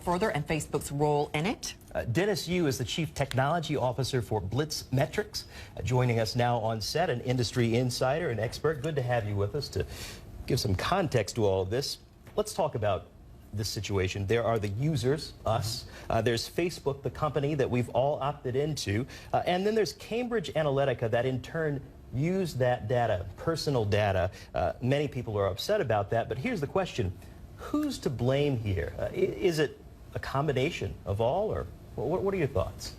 Further and Facebook's role in it. Dennis Yu is the Chief Technology Officer for Blitz Metrics. Joining us now on set, an industry insider and expert. Good to have you with us to give some context to all of this. Let's talk about this situation. There are the users, us. There's Facebook, the company that we've all opted into. And then there's Cambridge Analytica that in turn use that data, personal data. Many people are upset about that, but here's the question. Who's to blame here? Is it a combination of all, or what are your thoughts?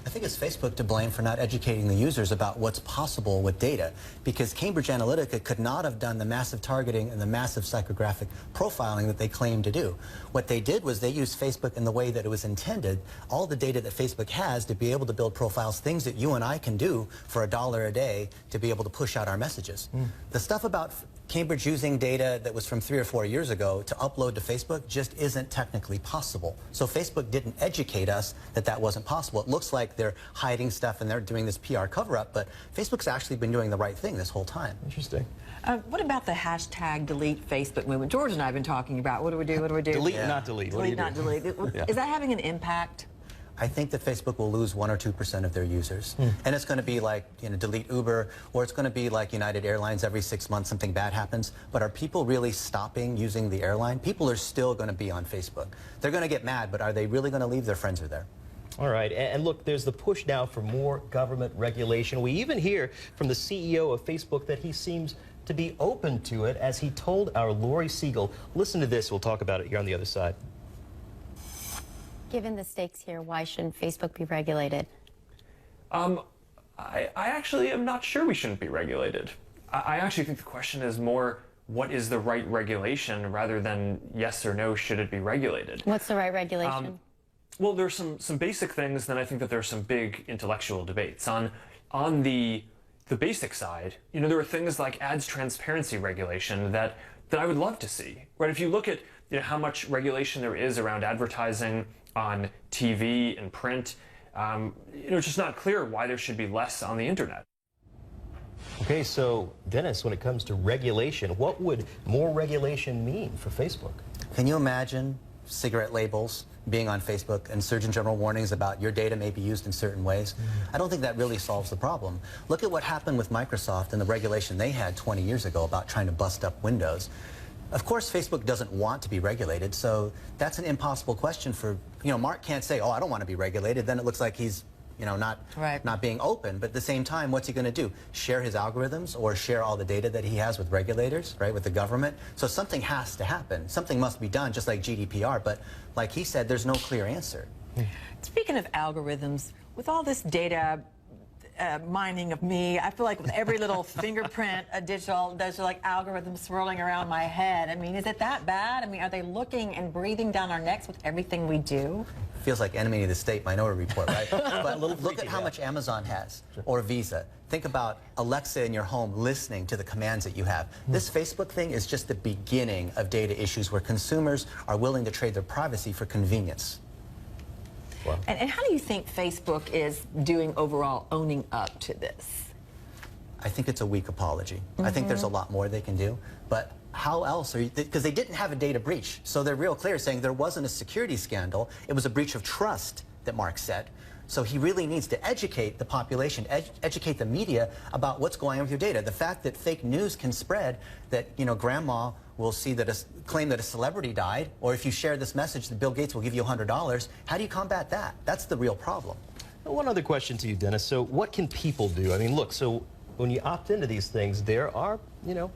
I think it's Facebook to blame for not educating the users about what's possible with data, because Cambridge Analytica could not have done the massive targeting and the massive psychographic profiling that they claim to do. What they did was they used Facebook in the way that it was intended, all the data that Facebook has to be able to build profiles, things that you and I can do for $1 a day to be able to push out our messages. The stuff about Cambridge using data that was from 3 or 4 years ago to upload to Facebook just isn't technically possible. So Facebook didn't educate us that that wasn't possible. It looks like they're hiding stuff and they're doing this PR cover-up, but Facebook's actually been doing the right thing this whole time. Interesting. What about the hashtag delete Facebook movement? George and I have been talking about what do we do, what do we do? Delete, not delete. Delete, not delete. Is that having an impact? I think that Facebook will lose 1 or 2% of their users. And it's going to be like, delete Uber, or it's going to be like United Airlines. Every 6 months something bad happens. But are people really stopping using the airline? People are still going to be on Facebook. They're going to get mad, but are they really going to leave? Their friends are there. All right, and look, there's the push now for more government regulation. We even hear from the CEO of Facebook that he seems to be open to it, as he told our Lori Siegel. Listen to this. We'll talk about it here on the other side. Given the stakes here, why shouldn't Facebook be regulated? I actually am not sure we shouldn't be regulated. I actually think the question is more, what is the right regulation, rather than yes or no, should it be regulated? What's the right regulation? Well, there's some basic things, then I think that there's some big intellectual debates. On the basic side, there are things like ads transparency regulation that I would love to see. Right? If you look at how much regulation there is around advertising on TV and print, it's just not clear why there should be less on the internet. Okay, so Dennis, when it comes to regulation, what would more regulation mean for Facebook? Can you imagine cigarette labels being on Facebook and Surgeon General warnings about your data may be used in certain ways? I don't think that really solves the problem. Look at what happened with Microsoft and the regulation they had 20 years ago about trying to bust up Windows. Of course, Facebook doesn't want to be regulated, so that's an impossible question for, Mark can't say, oh, I don't want to be regulated. Then it looks like he's, not being open. But at the same time, what's he going to do? Share his algorithms or share all the data that he has with regulators, right, with the government? So something has to happen. Something must be done, just like GDPR. But like he said, there's no clear answer. Speaking of algorithms, with all this data mining of me, I feel like with every little fingerprint, there's like algorithms swirling around my head. I mean, is it that bad? I mean, are they looking and breathing down our necks with everything we do? Feels like enemy of the state minority report, right? But look at how much Amazon has, or Visa. Think about Alexa in your home listening to the commands that you have. This Facebook thing is just the beginning of data issues where consumers are willing to trade their privacy for convenience. Wow. And how do you think Facebook is doing overall, owning up to this? I think it's a weak apology. I think there's a lot more they can do, but how else are you, because they didn't have a data breach, so they're real clear saying there wasn't a security scandal, it was a breach of trust that Mark said. So he really needs to educate the population, educate the media about what's going on with your data. The fact that fake news can spread, that grandma will see that claim that a celebrity died, or if you share this message that Bill Gates will give you $100, how do you combat that? That's the real problem. One other question to you, Dennis. So what can people do? I mean, look, so when you opt into these things, there are,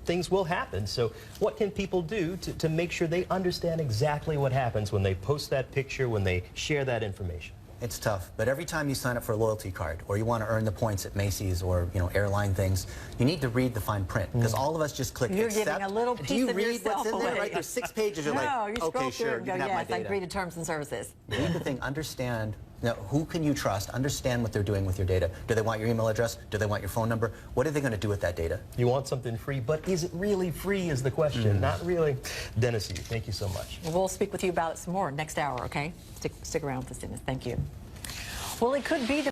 things will happen. So what can people do to make sure they understand exactly what happens when they post that picture, when they share that information? It's tough, but every time you sign up for a loyalty card or you want to earn the points at Macy's or airline things, you need to read the fine print, because all of us just click You're accept. giving a little piece Do you of read yourself what's in there? away. Right, there's 6 pages. You're No, like, you scroll okay, through sure, and you go, can have my yes, I data. agree to terms and services. Read the thing, understand. Now, who can you trust? Understand what they're doing with your data. Do they want your email address? Do they want your phone number? What are they going to do with that data? You want something free, but is it really free is the question. Not really. Dennis, thank you so much. We'll speak with you about it some more next hour, okay? Stick around with us, Dennis. Thank you. Well, it could be the